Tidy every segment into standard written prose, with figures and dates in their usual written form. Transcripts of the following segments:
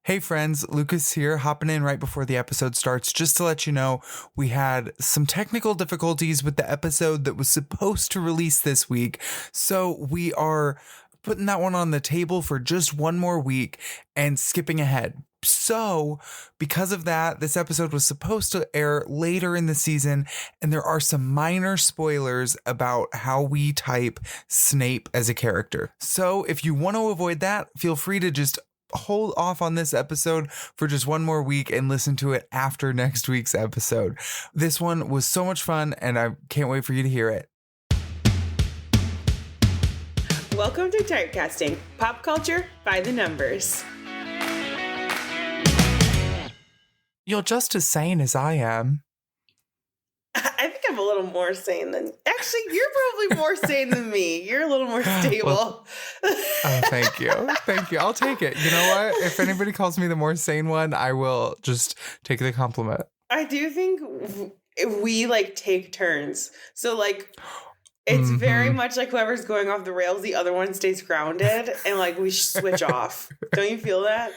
Hey friends, Lucas here, hopping in right before the episode starts just to let you know we had some technical difficulties with the episode that was supposed to release this week, so we are putting that one on the table for just one more week and skipping ahead. So, because of that, this episode was supposed to air later in the season, and there are some minor spoilers about how we type Snape as a character. So, if you want to avoid that, feel free to just hold off on this episode for just one more week and listen to it after next week's episode. This one was so much fun, and I can't wait for you to hear it. Welcome to Typecasting, pop culture by the numbers. You're just as sane as I am. I think I'm a little more sane than... Actually, you're probably more sane than me. You're a little more stable. Well, oh, thank you. Thank you. I'll take it. You know what? If anybody calls me the more sane one, I will just take the compliment. I do think we, take turns. So, it's very much like whoever's going off the rails, the other one stays grounded, and, we switch off. Don't you feel that?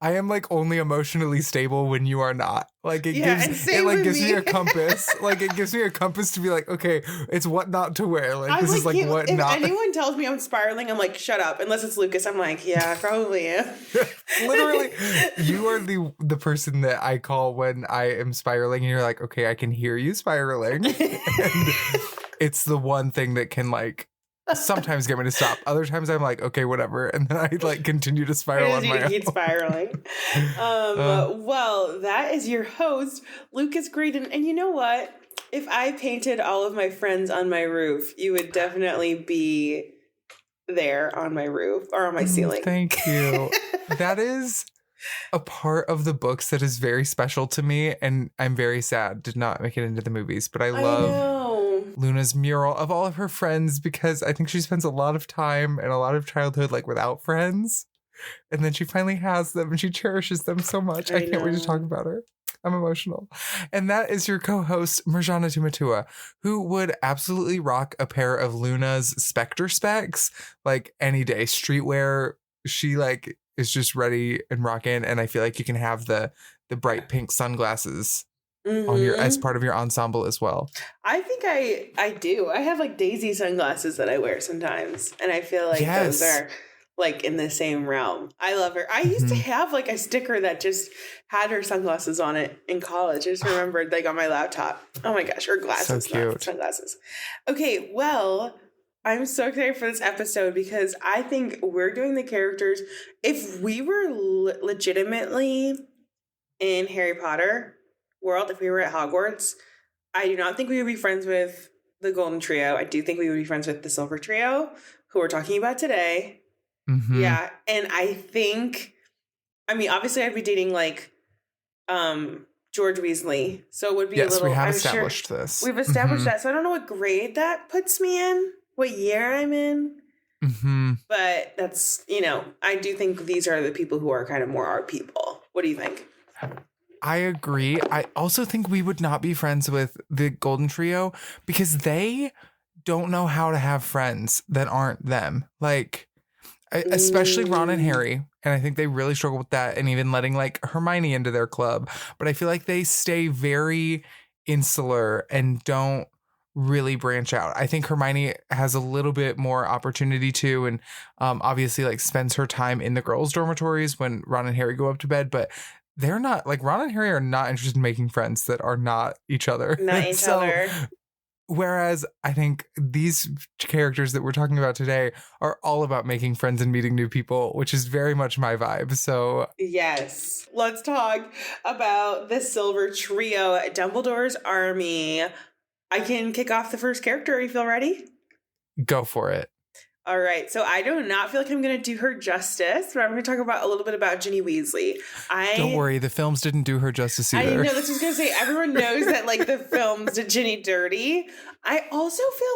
I am only emotionally stable when you are not. Gives me a compass. It gives me a compass to be okay, it's what not to wear. This is what if not. If anyone tells me I'm spiraling, I'm shut up. Unless it's Lucas, I'm yeah, I probably am. Literally, you are the person that I call when I am spiraling, and you're okay, I can hear you spiraling. And it's the one thing that can sometimes get me to stop. Other times I'm okay, whatever. And then I continue to spiral on my own. Keep spiraling. Well, that is your host, Lucas Graydon. And you know what? If I painted all of my friends on my roof, you would definitely be there on my roof or on my ceiling. Thank you. That is a part of the books that is very special to me. And I'm very sad did not make it into the movies. But I love Luna's mural of all of her friends because I think she spends a lot of time and a lot of childhood without friends, and then she finally has them and she cherishes them so much. I can't wait to talk about her. I'm emotional. And that is your co-host Murjanatu, who would absolutely rock a pair of Luna's Spectrespecs any day. Streetwear, she is just ready and rocking, and I feel you can have the bright pink sunglasses on your as part of your ensemble as well. I think I do. I have Daisy sunglasses that I wear sometimes, and I feel those are in the same realm. I love her. I used to have a sticker that just had her sunglasses on it in college. I just remembered on my laptop. Oh my gosh, her glasses, so cute. Sunglasses. Okay, well, I'm so excited for this episode because I think we're doing the characters. If we were legitimately in Harry Potter world, if we were at Hogwarts, I do not think we would be friends with the Golden Trio. I do think we would be friends with the Silver Trio, who we're talking about today. Mm-hmm. Yeah, and I think, obviously I'd be dating George Weasley, so it would be a little... Yes, we have established this. We've established that, so I don't know what grade that puts me in, what year I'm in. Mm-hmm. But that's, I do think these are the people who are kind of more our people. What do you think? I agree. I also think we would not be friends with the Golden Trio because they don't know how to have friends that aren't them. Especially Ron and Harry. And I think they really struggle with that, and even letting Hermione into their club. But I feel they stay very insular and don't really branch out. I think Hermione has a little bit more opportunity to, and obviously spends her time in the girls' dormitories when Ron and Harry go up to bed. But they're not Ron and Harry are not interested in making friends that are not each other. Not each other. Whereas I think these characters that we're talking about today are all about making friends and meeting new people, which is very much my vibe. So yes, let's talk about the Silver Trio, Dumbledore's army. I can kick off the first character. You feel ready? Go for it. All right, so I do not feel I'm going to do her justice, but I'm going to talk about a little bit about Ginny Weasley. Don't worry, the films didn't do her justice either. I know, that's what I was going to say. Everyone knows that the films did Ginny dirty. I also feel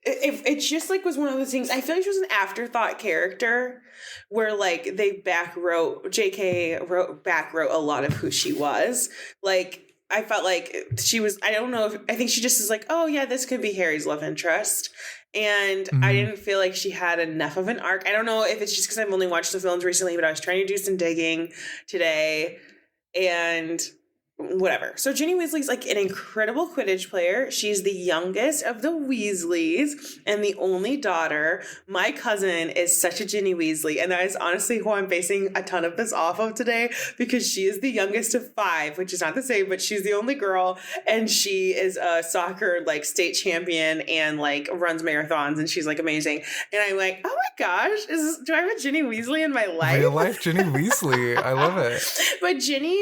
if it's just was one of those things. I feel she was an afterthought character where they JK back wrote a lot of who she was. I felt like she was, I don't know, I think she just is like, oh yeah, this could be Harry's love interest. And I didn't feel like she had enough of an arc. I don't know if it's just because I've only watched the films recently, but I was trying to do some digging today and whatever. So Ginny Weasley's like an incredible Quidditch player. She's the youngest of the Weasleys and the only daughter. My cousin is such a Ginny Weasley, and that is honestly who I'm basing a ton of this off of today, because she is the youngest of 5, which is not the same, but she's the only girl, and she is a soccer like state champion and like runs marathons, and she's like amazing. And I'm like, oh my gosh, do I have a Ginny Weasley in my life? Real life Ginny Weasley. I love it. But Ginny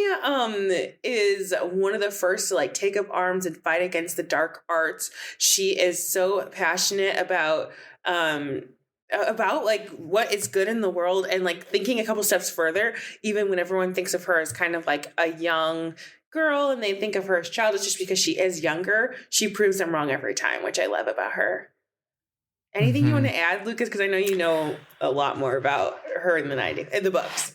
is one of the first to like take up arms and fight against the dark arts. She is so passionate about like what is good in the world, and like thinking a couple steps further, even when everyone thinks of her as kind of like a young girl and they think of her as childish just because she is younger, she proves them wrong every time, which I love about her. Anything you want to add, Lucas? Because I know you know a lot more about her in the books.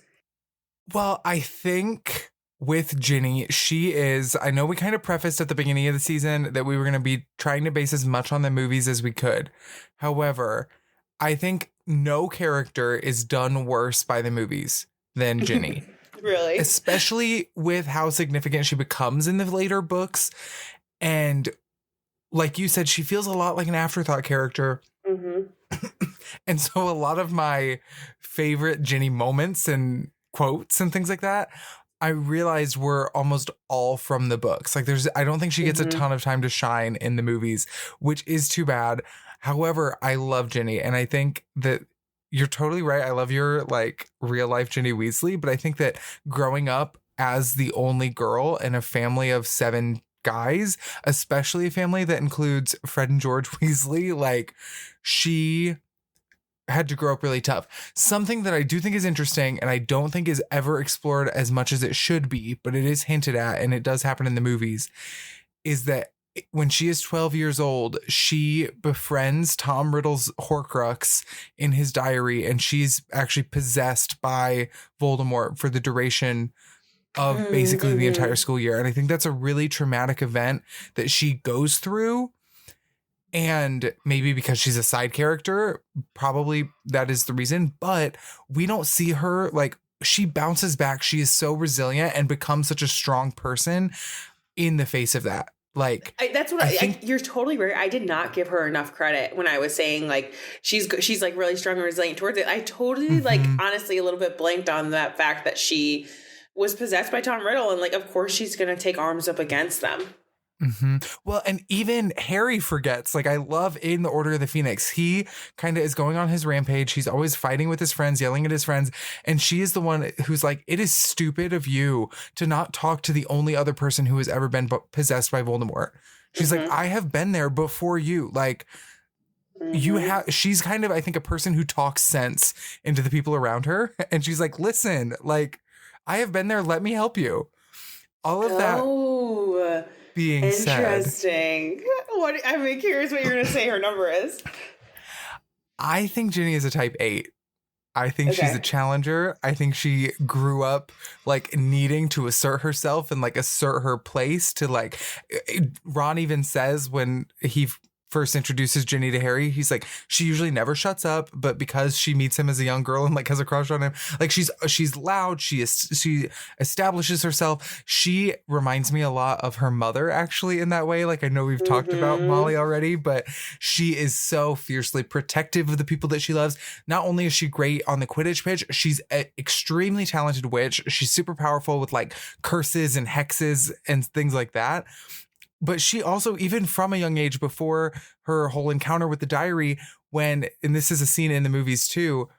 Well, I think with Ginny, she is, I know we kind of prefaced at the beginning of the season that we were going to be trying to base as much on the movies as we could. However, I think no character is done worse by the movies than Ginny. Really? Especially with how significant she becomes in the later books. And like you said, she feels a lot like an afterthought character. And so a lot of my favorite Ginny moments and quotes and things like that, I realized were almost all from the books. Like I don't think she gets a ton of time to shine in the movies, which is too bad. However, I love Ginny, and I think that you're totally right. I love your like real life Ginny Weasley, but I think that growing up as the only girl in a family of 7 guys, especially a family that includes Fred and George Weasley, like she had to grow up really tough. Something that I do think is interesting, and I don't think is ever explored as much as it should be, but it is hinted at, and it does happen in the movies, is that when she is 12 years old, she befriends Tom Riddle's Horcrux in his diary, and she's actually possessed by Voldemort for the duration of basically the entire school year. And I think that's a really traumatic event that she goes through. And maybe because she's a side character, probably that is the reason. But we don't see her, like, she bounces back. She is so resilient and becomes such a strong person in the face of that. Like, that's what I think. You're totally right. I did not give her enough credit when I was saying like she's like really strong and resilient towards it. I totally like honestly a little bit blanked on that fact that she was possessed by Tom Riddle, and like of course she's gonna take arms up against them. Well, and even Harry forgets. Like, I love in the Order of the Phoenix, he kind of is going on his rampage. He's always fighting with his friends, yelling at his friends, and she is the one who's like, it is stupid of you to not talk to the only other person who has ever been possessed by Voldemort. She's like, I have been there before you. Like, you have, she's kind of, I think, a person who talks sense into the people around her, and she's like, listen, like, I have been there, let me help you. All of that being interesting. What, I'm curious what you're going to say her number is. I think Ginny is a type 8. I think she's a challenger. I think she grew up like needing to assert herself and like assert her place to like, Ron even says when he first introduces Ginny to Harry, he's like, she usually never shuts up, but because she meets him as a young girl and like has a crush on him, like she's loud, she establishes herself. She reminds me a lot of her mother actually in that way. Like, I know we've talked about Molly already, but she is so fiercely protective of the people that she loves. Not only is she great on the Quidditch pitch, she's an extremely talented witch. She's super powerful with like curses and hexes and things like that. But she also, even from a young age, before her whole encounter with the diary, and this is a scene in the movies too,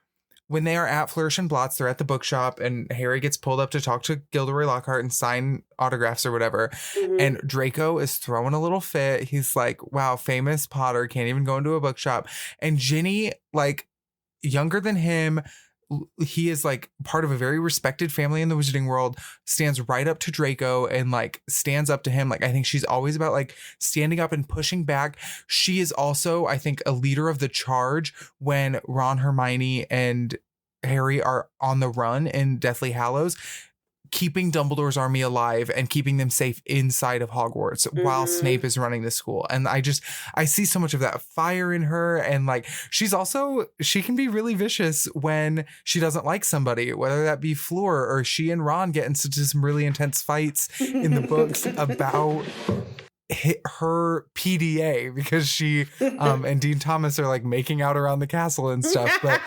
when they are at Flourish and Blotts, they're at the bookshop and Harry gets pulled up to talk to Gilderoy Lockhart and sign autographs or whatever. And Draco is throwing a little fit. He's like, wow, famous Potter, can't even go into a bookshop. And Ginny, like, younger than him, he is like part of a very respected family in the wizarding world, stands right up to Draco and like stands up to him. Like, I think she's always about like standing up and pushing back. She is also, I think, a leader of the charge when Ron, Hermione, and Harry are on the run in Deathly Hallows. keeping Dumbledore's army alive and keeping them safe inside of Hogwarts while Snape is running the school. And I see so much of that fire in her. And like, she can be really vicious when she doesn't like somebody, whether that be Fleur or she and Ron get into some really intense fights in the books about her PDA because she and Dean Thomas are like making out around the castle and stuff. But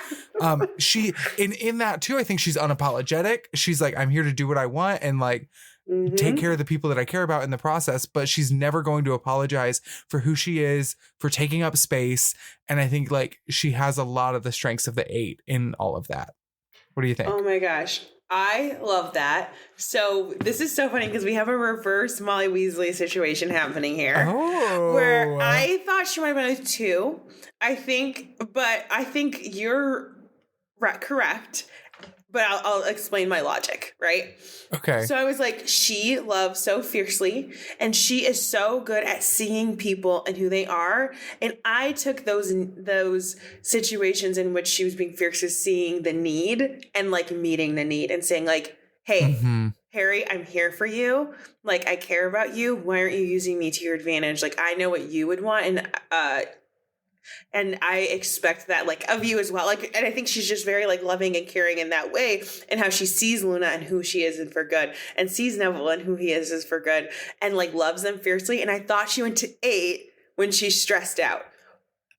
she in that too, I think she's unapologetic. She's like, I'm here to do what I want and like take care of the people that I care about in the process, but she's never going to apologize for who she is, for taking up space. And I think like she has a lot of the strengths of the 8 in all of that. What do you think? Oh my gosh. I love that. So this is so funny because we have a reverse Molly Weasley situation happening here. Oh. Where I thought she might have been a 2. I think you're correct. But I'll explain my logic, right? Okay. So I was like, she loves so fiercely, and she is so good at seeing people and who they are. And I took those situations in which she was being fierce as seeing the need and like meeting the need and saying like, hey, Harry, I'm here for you. Like, I care about you. Why aren't you using me to your advantage? Like, I know what you would want. And I expect that like of you as well. Like, and I think she's just very like loving and caring in that way, and how she sees Luna and who she is and for good, and sees Neville and who he is for good, and like loves them fiercely. And I thought she went to 8 when she's stressed out.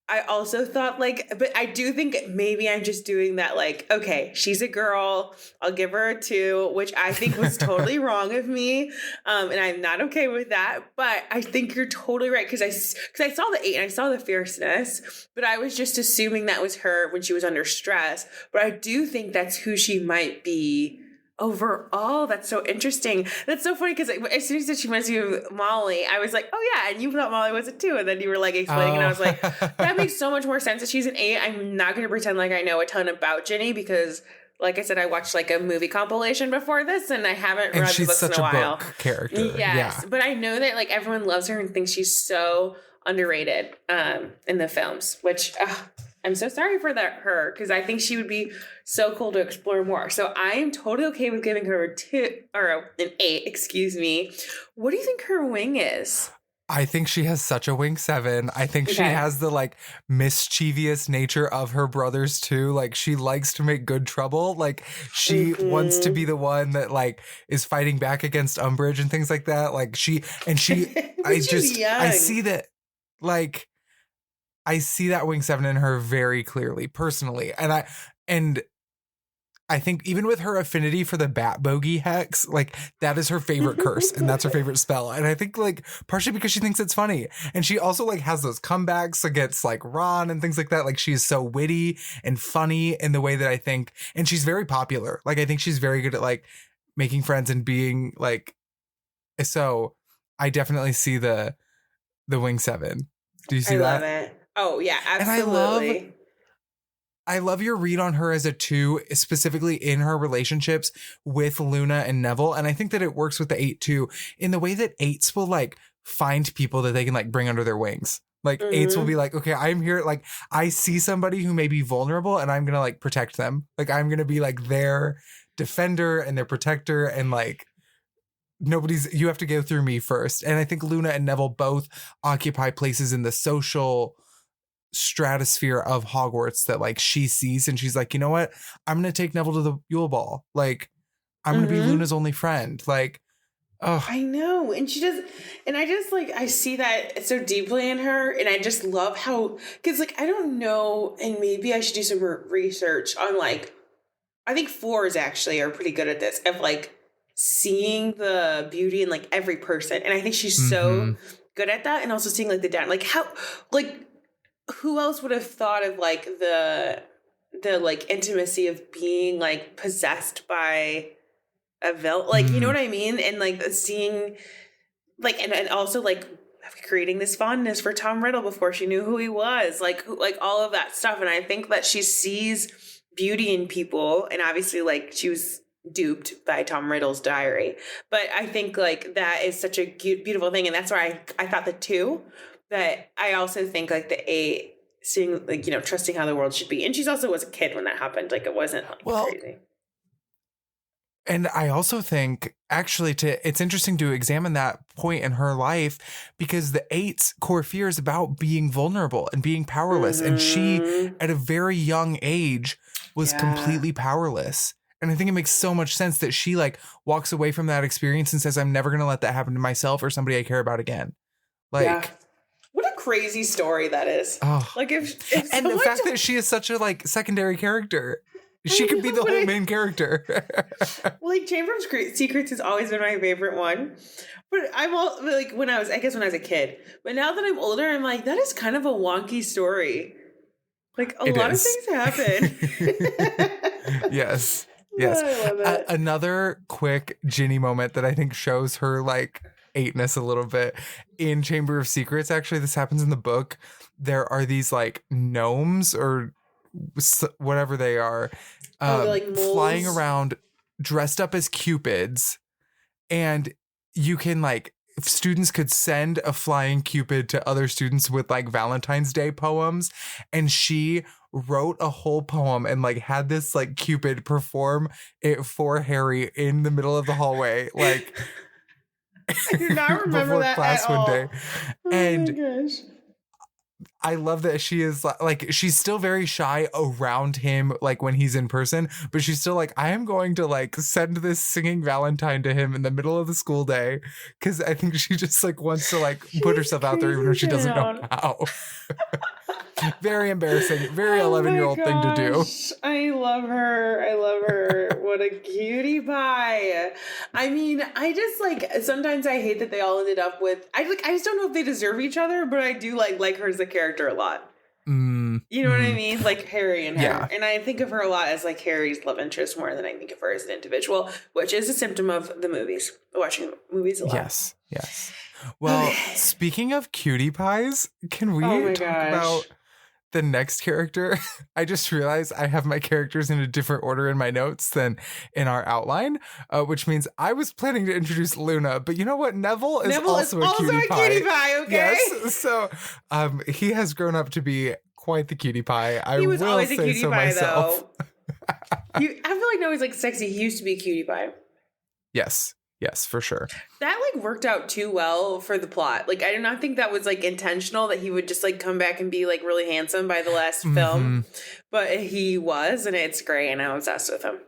I also thought like, but I do think maybe I'm just doing that like, okay, she's a girl, I'll give her a 2, which I think was totally wrong of me. And I'm not okay with that, but I think you're totally right. Cause I saw the 8 and I saw the fierceness, but I was just assuming that was her when she was under stress. But I do think that's who she might be overall. That's so interesting. That's so funny because as soon as she reminds me of Molly, I was like, oh yeah, and you thought Molly was a 2, and then you were like explaining, and I was like, that makes so much more sense that she's an 8. I'm not going to pretend like I know a ton about Ginny because, like I said, I watched like a movie compilation before this, and I haven't read the books in a while. Book character. Yes, yeah. But I know that like everyone loves her and thinks she's so underrated in the films, which. I'm so sorry for her because I think she would be so cool to explore more. So I am totally okay with giving her a 2 or an 8, excuse me. What do you think her wing is? I think she has such a wing 7. I think she has the like mischievous nature of her brothers too. Like she likes to make good trouble. Like she wants to be the one that like is fighting back against Umbridge and things like that. Like I see that like. I see that wing 7 in her very clearly, personally. And I think even with her affinity for the bat bogey hex, like that is her favorite curse and that's her favorite spell. And I think like partially because she thinks it's funny. And she also like has those comebacks against like Ron and things like that. Like she is so witty and funny in the way that I think, and she's very popular. Like I think she's very good at like making friends and being like, so I definitely see the wing 7. Do you see that? I love it. Oh, yeah, absolutely. And I love your read on her as a 2, specifically in her relationships with Luna and Neville. And I think that it works with the 8 too, in the way that 8s will like find people that they can like bring under their wings. Like 8s will be like, okay, I'm here. Like I see somebody who may be vulnerable and I'm going to like protect them. Like I'm going to be like their defender and their protector, and like you have to go through me first. And I think Luna and Neville both occupy places in the social stratosphere of Hogwarts that like she sees, and she's like, you know what, I'm gonna take Neville to the Yule Ball. Like I'm gonna be Luna's only friend. Like, oh, I know. And she does, and I just like I see that so deeply in her, and I just love how, because like I don't know, and maybe I should do some research on like, I think 4s actually are pretty good at this, of like seeing the beauty in like every person, and I think she's so good at that, and also seeing like the down, like how like. Who else would have thought of like the like intimacy of being like possessed by a villain? Like, you know what I mean? And like seeing like, and also like creating this fondness for Tom Riddle before she knew who he was, like all of that stuff. And I think that she sees beauty in people, and obviously like she was duped by Tom Riddle's diary. But I think like that is such a beautiful thing. And that's why I thought the 2. But I also think like the 8, seeing like, you know, trusting how the world should be. And she's also was a kid when that happened. Like it wasn't like crazy. And I also think actually it's interesting to examine that point in her life because the 8's core fear is about being vulnerable and being powerless. And she, at a very young age, was completely powerless. And I think it makes so much sense that she like walks away from that experience and says, I'm never going to let that happen to myself or somebody I care about again. Like, what a crazy story that is. Oh. Like if and the fact that she is such a like secondary character. She could be the whole main character. Like Chamber of Secrets has always been my favorite one. But I'm all like when I was a kid. But now that I'm older, I'm like, that is kind of a wonky story. Like a lot of things happen. Yes. Yes. I love it. Another quick Ginny moment that I think shows her like 8-ness a little bit in Chamber of Secrets. Actually, this happens in the book. There are these like gnomes or whatever they are, like flying around dressed up as cupids, and you can like students could send a flying cupid to other students with like Valentine's Day poems, and she wrote a whole poem and like had this like cupid perform it for Harry in the middle of the hallway, like I do not remember before that class at one all. day. Oh my gosh. I love that she is like, she's still very shy around him, like when he's in person, but she's still like, I am going to like send this singing Valentine to him in the middle of the school day. Cause I think she just like wants to like put herself out there even if she doesn't know how. Very embarrassing. Very 11-year-old thing to do. I love her. What a cutie pie. I mean, I just like, sometimes I hate that they all ended up with, I just don't know if they deserve each other, but I do like her as a character a lot. You know what I mean? Like Harry and her. Yeah. And I think of her a lot as like Harry's love interest more than I think of her as an individual, which is a symptom of the movies. Watching movies a lot. Yes. Well, speaking of cutie pies, can we talk about the next character? I just realized I have my characters in a different order in my notes than in our outline, which means I was planning to introduce Luna, but you know what? Neville is also a cutie pie. Okay. Yes. So he has grown up to be quite the cutie pie. He was always a cutie pie, myself. I feel like no, he's like sexy. He used to be a cutie pie. Yes, for sure. That like worked out too well for the plot. Like I do not think that was like intentional that he would just like come back and be like really handsome by the last film, but he was, and it's great, and I'm obsessed with him.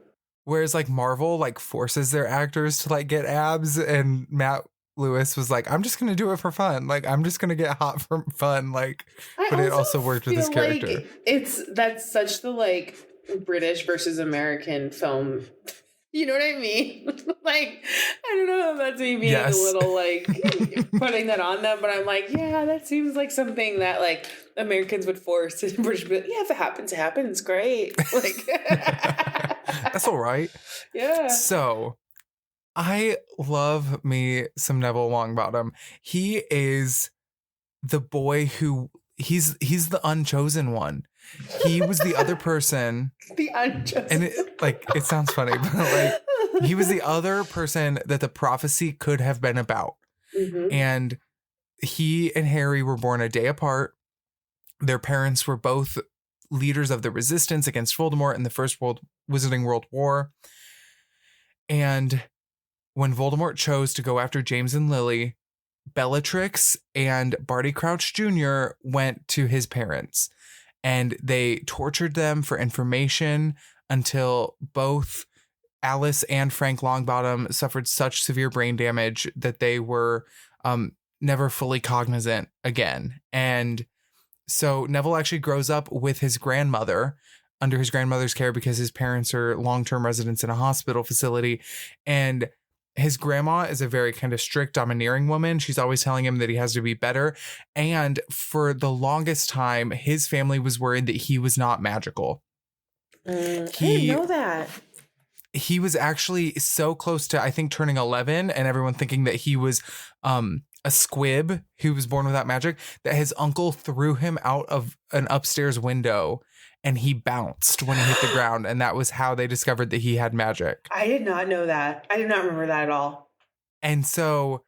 Whereas like Marvel like forces their actors to like get abs, and Matt Lewis was like, I'm just gonna do it for fun. Like I'm just gonna get hot for fun. Like, but it also worked with his character. Like that's such the like British versus American film. You know what I mean? Like, I don't know if that's me being a little like putting that on them, but I'm like, yeah, that seems like something that like Americans would force and British would be like, yeah, if it happens, it happens. Great. Like that's all right. Yeah. So I love me some Neville Longbottom. He is the boy who he's the unchosen one. He was the other person. The unchosen. And it sounds funny, but like he was the other person that the prophecy could have been about. And he and Harry were born a day apart. Their parents were both leaders of the resistance against Voldemort in the First Wizarding World War. And when Voldemort chose to go after James and Lily, Bellatrix and Barty Crouch Jr. went to his parents. And they tortured them for information until both Alice and Frank Longbottom suffered such severe brain damage that they were never fully cognizant again. And so Neville actually grows up with his grandmother under his grandmother's care because his parents are long-term residents in a hospital facility. And his grandma is a very kind of strict, domineering woman. She's always telling him that he has to be better. And for the longest time, his family was worried that he was not magical. I didn't know that. He was actually so close to, I think, turning 11 and everyone thinking that he was a squib who was born without magic, that his uncle threw him out of an upstairs window and he bounced when he hit the ground. And that was how they discovered that he had magic. I did not know that. I did not remember that at all. And so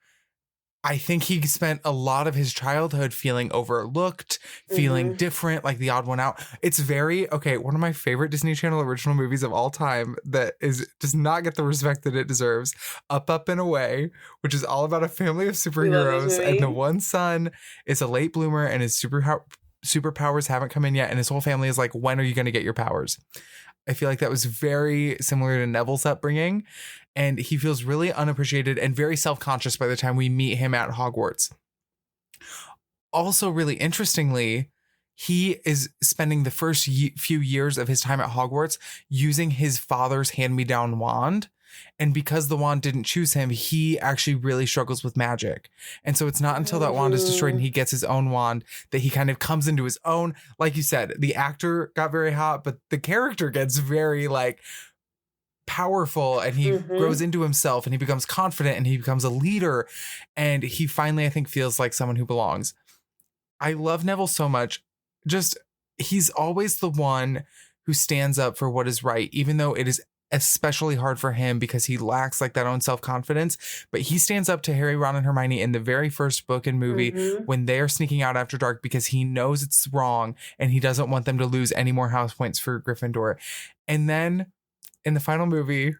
I think he spent a lot of his childhood feeling overlooked, feeling different, like the odd one out. It's one of my favorite Disney Channel original movies of all time that does not get the respect that it deserves. Up, Up, and Away, which is all about a family of superheroes. And the one son is a late bloomer and his superpowers haven't come in yet. And his whole family is like, when are you going to get your powers? I feel like that was very similar to Neville's upbringing. And he feels really unappreciated and very self-conscious by the time we meet him at Hogwarts. Also, really interestingly, he is spending the first few years of his time at Hogwarts using his father's hand-me-down wand. And because the wand didn't choose him, he actually really struggles with magic. And so it's not until that wand is destroyed and he gets his own wand that he kind of comes into his own. Like you said, the actor got very hot, but the character gets very like powerful, and he grows into himself and he becomes confident and he becomes a leader. And he finally, I think, feels like someone who belongs. I love Neville so much. Just, he's always the one who stands up for what is right, even though it is especially hard for him because he lacks like that own self-confidence. But he stands up to Harry, Ron, and Hermione in the very first book and movie when they're sneaking out after dark because he knows it's wrong and he doesn't want them to lose any more house points for Gryffindor. And then in the final movie,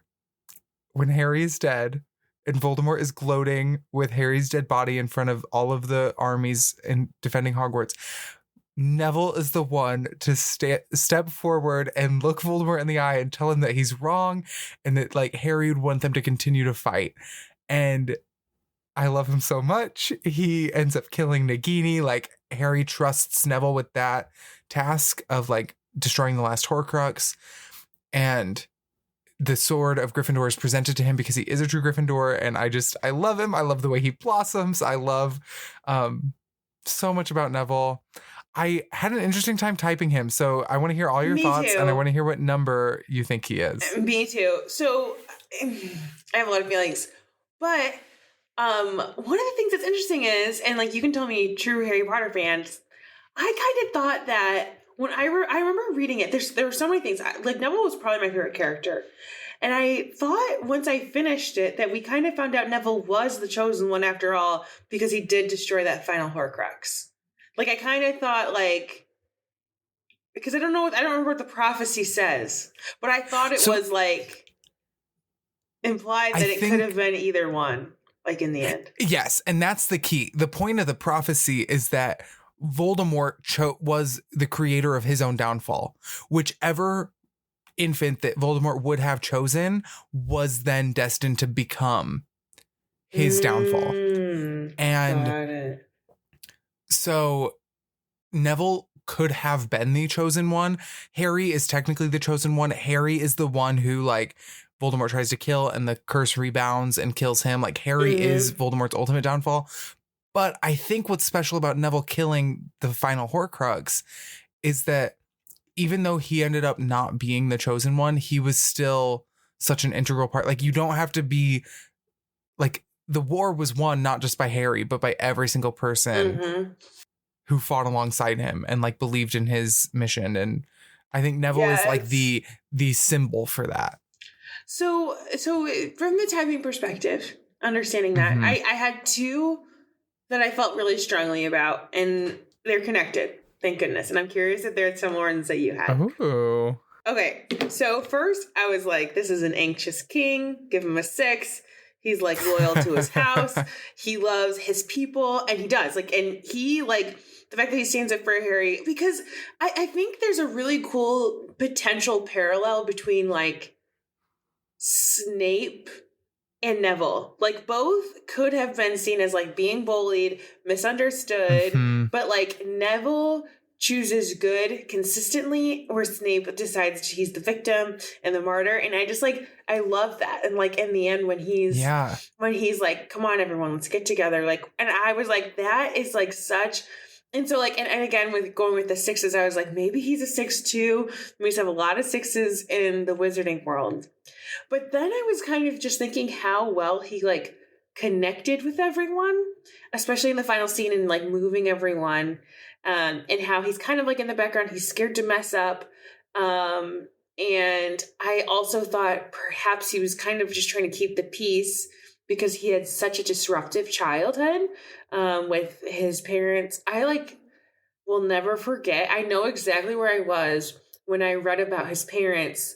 when Harry is dead and Voldemort is gloating with Harry's dead body in front of all of the armies and defending Hogwarts, Neville is the one to step forward and look Voldemort in the eye and tell him that he's wrong and that like Harry would want them to continue to fight. And I love him so much. He ends up killing Nagini. Like, Harry trusts Neville with that task of like destroying the last Horcrux. And the sword of Gryffindor is presented to him because he is a true Gryffindor. And I love him. I love the way he blossoms. I love so much about Neville. I had an interesting time typing him. So I want to hear all your thoughts and I want to hear what number you think he is. Me too. So I have a lot of feelings, but one of the things that's interesting is, and like you can tell me true Harry Potter fans, I kind of thought that when I remember reading it, there were so many things. Like, Neville was probably my favorite character. And I thought once I finished it that we kind of found out Neville was the chosen one after all because he did destroy that final Horcrux. Like, I kind of thought, like, because I don't remember what the prophecy says, but I thought it was like implied that it could have been either one, like in the end. Yes, and that's the key. The point of the prophecy is that Voldemort was the creator of his own downfall. Whichever infant that Voldemort would have chosen was then destined to become his downfall. And got it. So Neville could have been the chosen one. Harry is technically the chosen one. Harry is the one who like Voldemort tries to kill and the curse rebounds and kills him. Like, Harry is Voldemort's ultimate downfall. But I think what's special about Neville killing the final Horcrux is that even though he ended up not being the chosen one, he was still such an integral part. Like, you don't have to be like, the war was won not just by Harry, but by every single person who fought alongside him and like believed in his mission. And I think Neville is like the symbol for that. So from the typing perspective, understanding that, I had two that I felt really strongly about, and they're connected. Thank goodness. And I'm curious if there are some ones that you had. Oh. Okay. So first I was like, this is an anxious king. Give him a 6. He's like loyal to his house. He loves his people, and he does. Like, and he like the fact that he stands up for Harry, because I think there's a really cool potential parallel between like Snape and Neville. Like, both could have been seen as like being bullied, misunderstood, but like Neville chooses good consistently, where Snape decides he's the victim and the martyr. And I just like, I love that. And like in the end, when he's like, come on, everyone, let's get together. Like, and I was like, that is like such. And so like, and again, with going with the 6s, I was like, maybe he's a 6 too. We just have a lot of 6s in the wizarding world. But then I was kind of just thinking how well he like connected with everyone, especially in the final scene, and like moving everyone, and how he's kind of like in the background. He's scared to mess up. And I also thought perhaps he was kind of just trying to keep the peace because he had such a disruptive childhood with his parents. I will never forget. I know exactly where I was when I read about his parents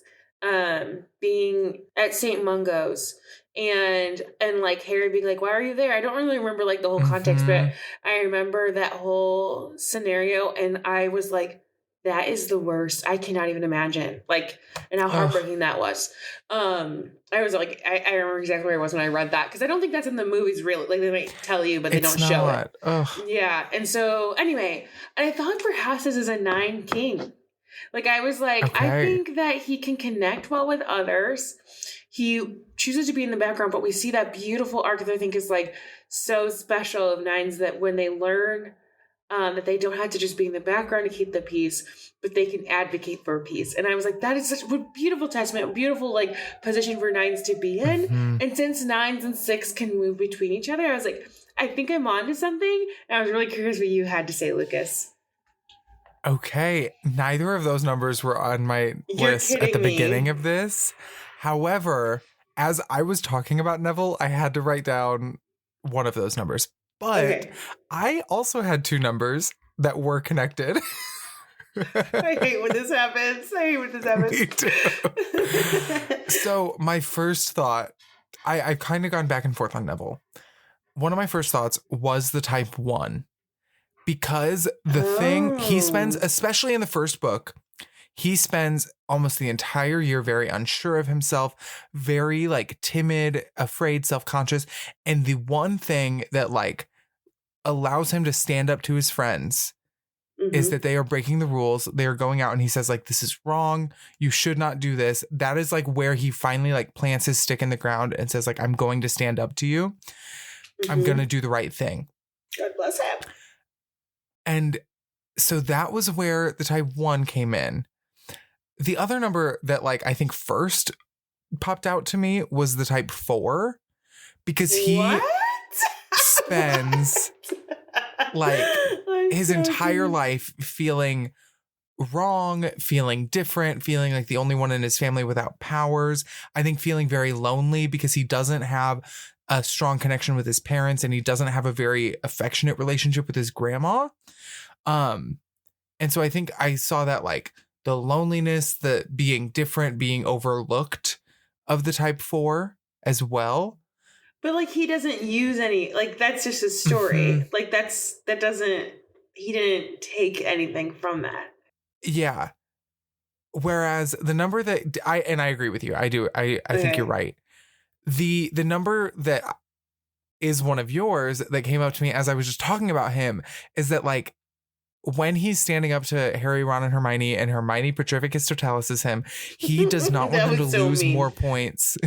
being at St. Mungo's and like Harry being like, why are you there? I don't really remember like the whole context, but I remember that whole scenario, and I was like, that is the worst. I cannot even imagine and how heartbreaking that was. I was like, I remember exactly where I was when I read that, because I don't think that's in the movies really. Like, they might tell you, but they don't show it. Yeah. And so anyway, and I thought perhaps this is a 9 king. Like, I was like, okay. I think that he can connect well with others. He chooses to be in the background, but we see that beautiful arc that I think is like so special of 9s, that when they learn that they don't have to just be in the background to keep the peace, but they can advocate for peace. And I was like, that is such a beautiful testament, a beautiful like position for 9s to be in. And since 9s and 6 can move between each other, I was like, I think I'm onto something. And I was really curious what you had to say, Lucas. Okay, neither of those numbers were on my list at the beginning of this. However, as I was talking about Neville, I had to write down one of those numbers. But I also had 2 numbers that were connected. I hate when this happens. Me too. So my first thought, I've kind of gone back and forth on Neville. One of my first thoughts was the type 1. Because the thing he spends, especially in the first book, he spends almost the entire year very unsure of himself, very like timid, afraid, self-conscious. And the one thing that like allows him to stand up to his friends is that they are breaking the rules. They are going out and he says like, this is wrong. You should not do this. That is like where he finally like plants his stick in the ground and says like, I'm going to stand up to you. I'm going to do the right thing. God bless him. And so that was where the type 1 came in. The other number that like I think first popped out to me was the type 4, because he spends like his entire life feeling wrong, feeling different, feeling like the only one in his family without powers. I think feeling very lonely because he doesn't have a strong connection with his parents and he doesn't have a very affectionate relationship with his grandma. And so I think I saw that like the loneliness, the being different, being overlooked of the type 4 as well. But like he doesn't use any, like that's just his story. Like he didn't take anything from that. Yeah. Whereas the number that I agree with you. I do. I think you're right. The number that is one of yours that came up to me as I was just talking about him is that like when he's standing up to Harry, Ron, and Hermione Petrificus Totalis him, he does not want them to lose more points.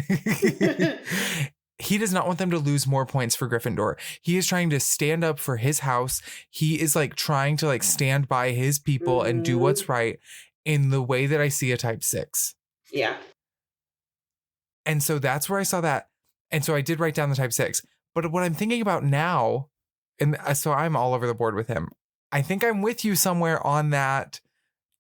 He does not want them to lose more points for Gryffindor. He is trying to stand up for his house. He is like trying to like stand by his people and do what's right in the way that I see a type 6. Yeah. And so that's where I saw that. And so I did write down the type 6. But what I'm thinking about now, and so I'm all over the board with him. I think I'm with you somewhere on that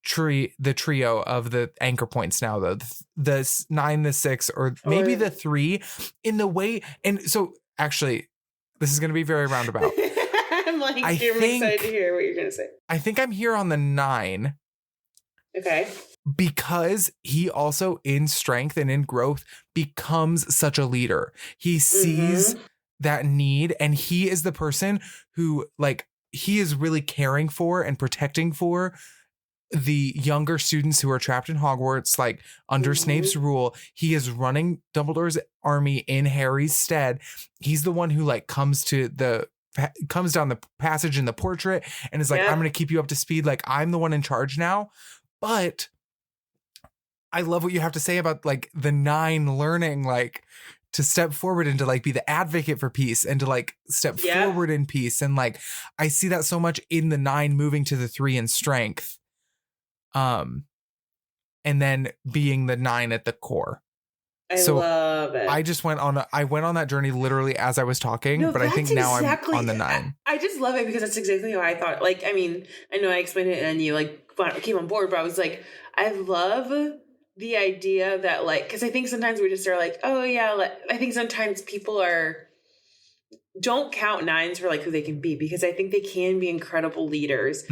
the trio of the anchor points now, though. The 9, the 6, or maybe the 3 in the way. And so actually, this is going to be very roundabout. I'm like, I'm excited to hear what you're going to say. I think I'm here on the 9. Okay. Because he also in strength and in growth becomes such a leader. He sees that need, and he is the person who like he is really caring for and protecting for the younger students who are trapped in Hogwarts, like under Snape's rule. He is running Dumbledore's army in Harry's stead. He's the one who like comes down the passage in the portrait and is like, I'm going to keep you up to speed. Like I'm the one in charge now. But I love what you have to say about like the 9 learning, like to step forward and to like be the advocate for peace and to like step forward in peace. And like, I see that so much in the 9 moving to the 3 in strength. And then being the 9 at the core. I love it. I just went on that journey literally as I was talking, but I think now I'm on the 9. I just love it because that's exactly how I thought. Like, I mean, I know I explained it and you like came on board, but I was like, I love the idea that like, because I think sometimes we just are like, oh yeah, I think sometimes people don't count nines for like who they can be, because I think they can be incredible leaders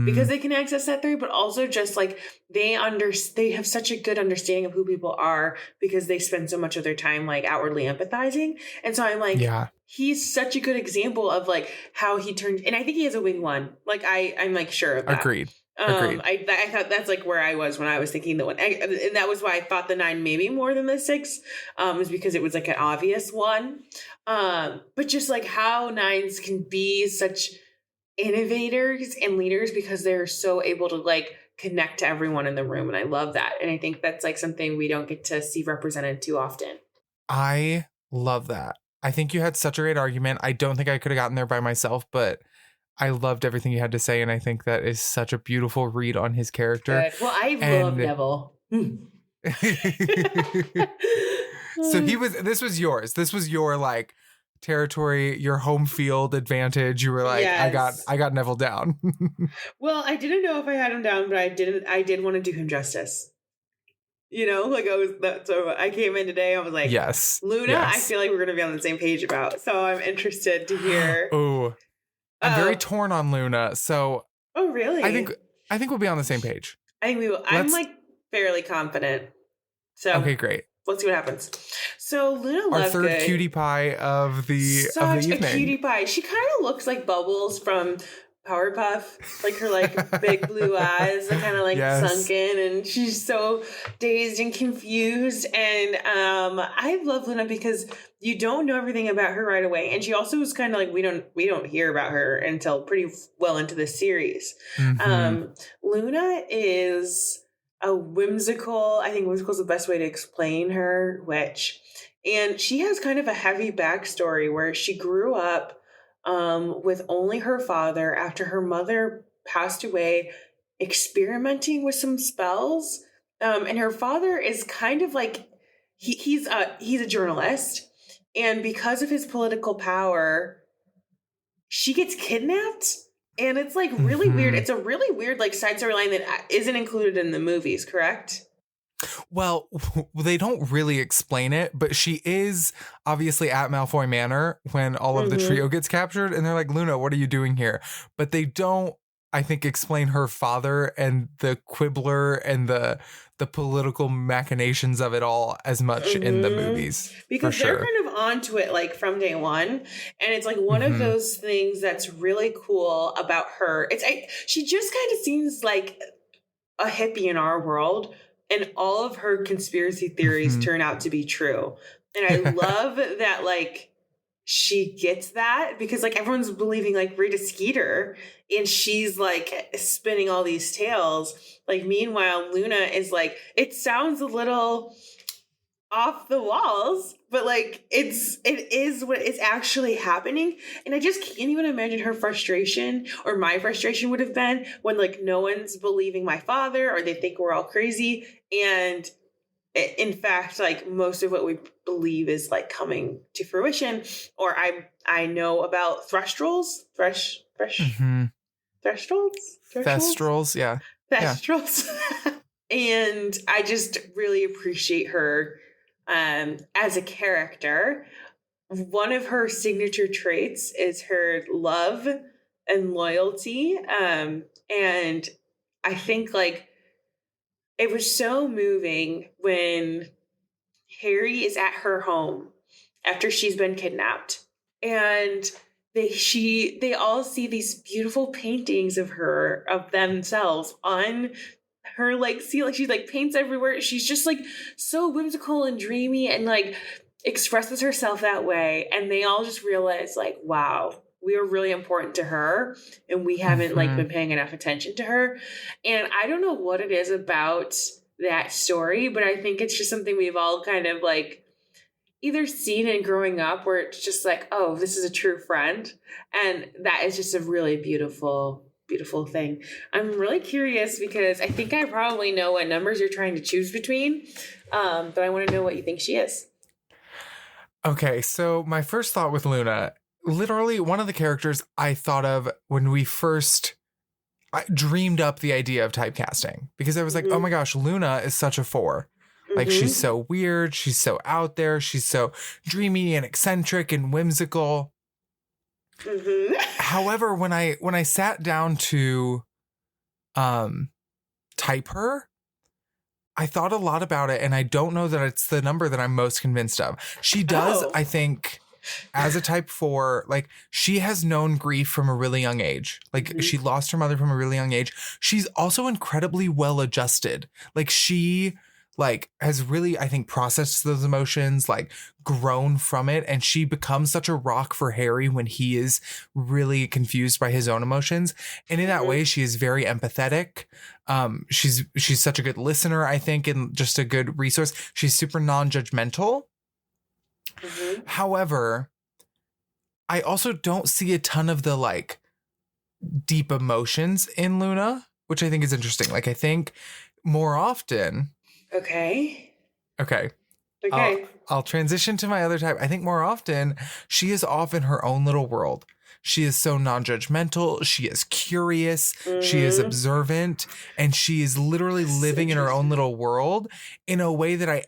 because they can access that 3, but also just like they have such a good understanding of who people are because they spend so much of their time like outwardly empathizing. And so I'm like, he's such a good example of like how he turned, and I think he has a wing 1. Like I'm like sure of that. Agreed. I thought that's like where I was when I was thinking the 1, and that was why I thought the 9 maybe more than the 6, is because it was like an obvious one. But just like how 9s can be such innovators and leaders because they're so able to like connect to everyone in the room, and I love that, and I think that's like something we don't get to see represented too often. I love that. I think you had such a great argument. I don't think I could have gotten there by myself, but I loved everything you had to say, and I think that is such a beautiful read on his character. Good. Well, I love Neville. So this was yours. This was your like territory, your home field advantage. You were like, yes. I got Neville down. Well, I didn't know if I had him down, but I did want to do him justice. You know, like so I came in today, I was like, yes, Luna, yes. I feel like we're going to be on the same page about, so I'm interested to hear. Oh, I'm very torn on Luna. So, oh, really? I think we'll be on the same page. I think we will. I'm like fairly confident. So, okay, great. Let's see what happens. So Luna Lovegood, our third cutie pie of the evening. A cutie pie. She kind of looks like Bubbles from Powerpuff, like her like big blue eyes are kind of like sunken, and she's so dazed and confused. And I love Luna because you don't know everything about her right away, and she also was kind of like we don't hear about her until pretty well into the series. Luna is a whimsical, I think whimsical is the best way to explain her, witch, and she has kind of a heavy backstory where she grew up with only her father after her mother passed away, experimenting with some spells. And her father is kind of like, he's a journalist. And because of his political power, she gets kidnapped. And it's like really weird. It's a really weird like side storyline that isn't included in the movies, correct? Well, they don't really explain it, but she is obviously at Malfoy Manor when all of the trio gets captured, and they're like, Luna, what are you doing here? But they don't, I think, explain her father and the Quibbler and the political machinations of it all as much in the movies. Because they're kind of onto it like from day one. And it's like one of those things that's really cool about her. She just kind of seems like a hippie in our world. And all of her conspiracy theories turn out to be true. And I love that, like, she gets that because, like, everyone's believing, like, Rita Skeeter. And she's, like, spinning all these tales. Like, meanwhile, Luna is, like, it sounds a little off the walls, but, like, it is what is actually happening. And I just can't even imagine her frustration, or my frustration would have been when, like, no one's believing my father, or they think we're all crazy. And in fact, like, most of what we believe is like coming to fruition. Or I know about Thestrals, yeah. Thestrals. And I just really appreciate her as a character. One of her signature traits is her love and loyalty. And I think, like, it was so moving when Harry is at her home after she's been kidnapped, and they all see these beautiful paintings of themselves on her, like, see, like, she like paints everywhere. She's just like so whimsical and dreamy and like expresses herself that way, and they all just realize, like, wow, we are really important to her, and we haven't like been paying enough attention to her. And I don't know what it is about that story, but I think it's just something we've all kind of like either seen in growing up, where it's just like, oh, this is a true friend. And that is just a really beautiful, beautiful thing. I'm really curious because I think I probably know what numbers you're trying to choose between, but I want to know what you think she is. Okay, so my first thought with Luna, literally one of the characters I thought of when we first dreamed up the idea of typecasting, because I was like, oh my gosh, Luna is such a 4. Like, she's so weird. She's so out there. She's so dreamy and eccentric and whimsical. However, when I sat down to type her, I thought a lot about it, and I don't know that it's the number that I'm most convinced of. She does, I think, as a type 4, like, she has known grief from a really young age. Like, she lost her mother from a really young age. She's also incredibly well adjusted. Like, she has really, I think, processed those emotions, like, grown from it. And she becomes such a rock for Harry when he is really confused by his own emotions. And in that way, she is very empathetic. She's such a good listener, I think, and just a good resource. She's super non-judgmental. However, I also don't see a ton of the, like, deep emotions in Luna, which I think is interesting. Like, I think more often... Okay. I'll transition to my other type. I think more often she is off in her own little world. She is so non-judgmental. She is curious. She is observant. And she is literally living in her own little world in a way that I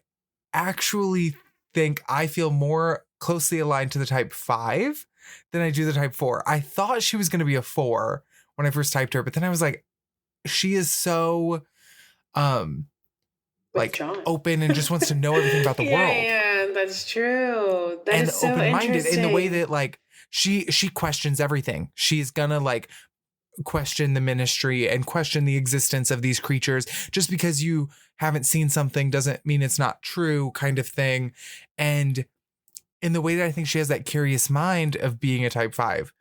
actually think I feel more closely aligned to the type 5 than I do the type 4. I thought she was going to be a 4 when I first typed her. But then I was like, she is so... like open and just wants to know everything about the world. Yeah, that's true. That is so open-minded in the way that, like, she questions everything. She's gonna, like, question the ministry and question the existence of these creatures. Just because you haven't seen something doesn't mean it's not true, kind of thing. And in the way that I think she has that curious mind of being a type 5.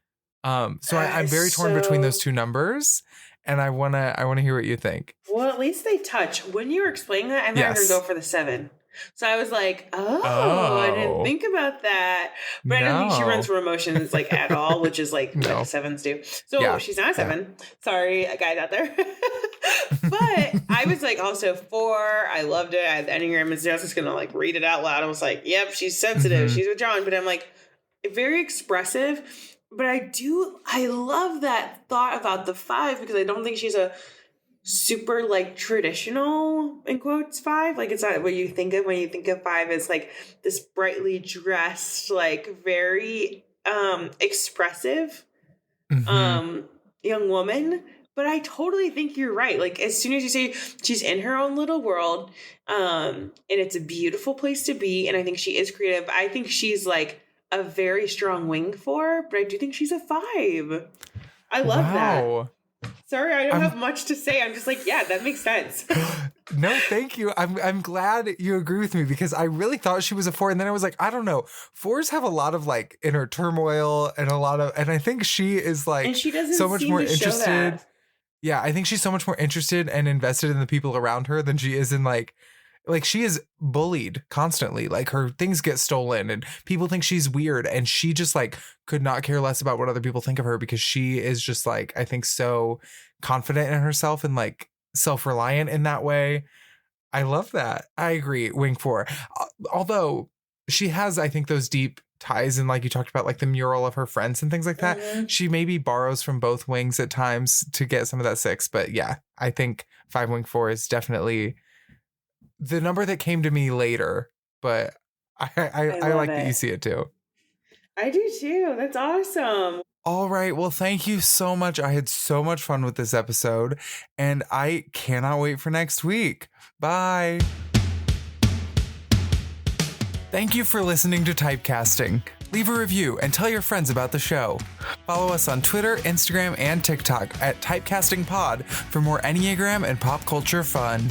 So I'm very torn between those two numbers. And I wanna hear what you think. Well, at least they touch. When you were explaining that, I thought you were going to go for the 7. So I was like, I didn't think about that. But I don't think she runs from emotions, like, at all, which is, like, what the 7s do. So she's not a 7. Yeah. Sorry, guys out there. But I was, like, also 4. I loved it. I had the Enneagram and just going to, like, read it out loud. I was like, yep, she's sensitive. She's withdrawn. But I'm, like, very expressive. But I love that thought about the 5 because I don't think she's a super, like, traditional, in quotes, 5. Like, it's not what you think of when you think of 5 as, like, this brightly dressed, like, very expressive young woman. But I totally think you're right. Like, as soon as you say she's in her own little world, and it's a beautiful place to be, and I think she is creative, I think she's, like, a very strong wing 4, but I do think she's a 5. I love that. Sorry, I don't have much to say. I'm just like, yeah, that makes sense. No, thank you. I'm glad you agree with me because I really thought she was a 4. And then I was like, I don't know. 4s have a lot of, like, inner turmoil and and I think she is, like, and she doesn't so much more interested. That. Yeah, I think she's so much more interested and invested in the people around her than she is in, like she is bullied constantly. Like, her things get stolen and people think she's weird. And she just, like, could not care less about what other people think of her because she is just, like, I think so confident in herself and, like, self-reliant in that way. I love that. I agree. Wing 4. Although she has, I think, those deep ties and, like you talked about, like, the mural of her friends and things like that. She maybe borrows from both wings at times to get some of that 6. But yeah, I think 5 wing 4 is definitely the number that came to me later, but I like that you see it too. I do too. That's awesome. All right. Well, thank you so much. I had so much fun with this episode, and I cannot wait for next week. Bye. Thank you for listening to Typecasting. Leave a review and tell your friends about the show. Follow us on Twitter, Instagram, and TikTok at Typecasting Pod for more Enneagram and pop culture fun.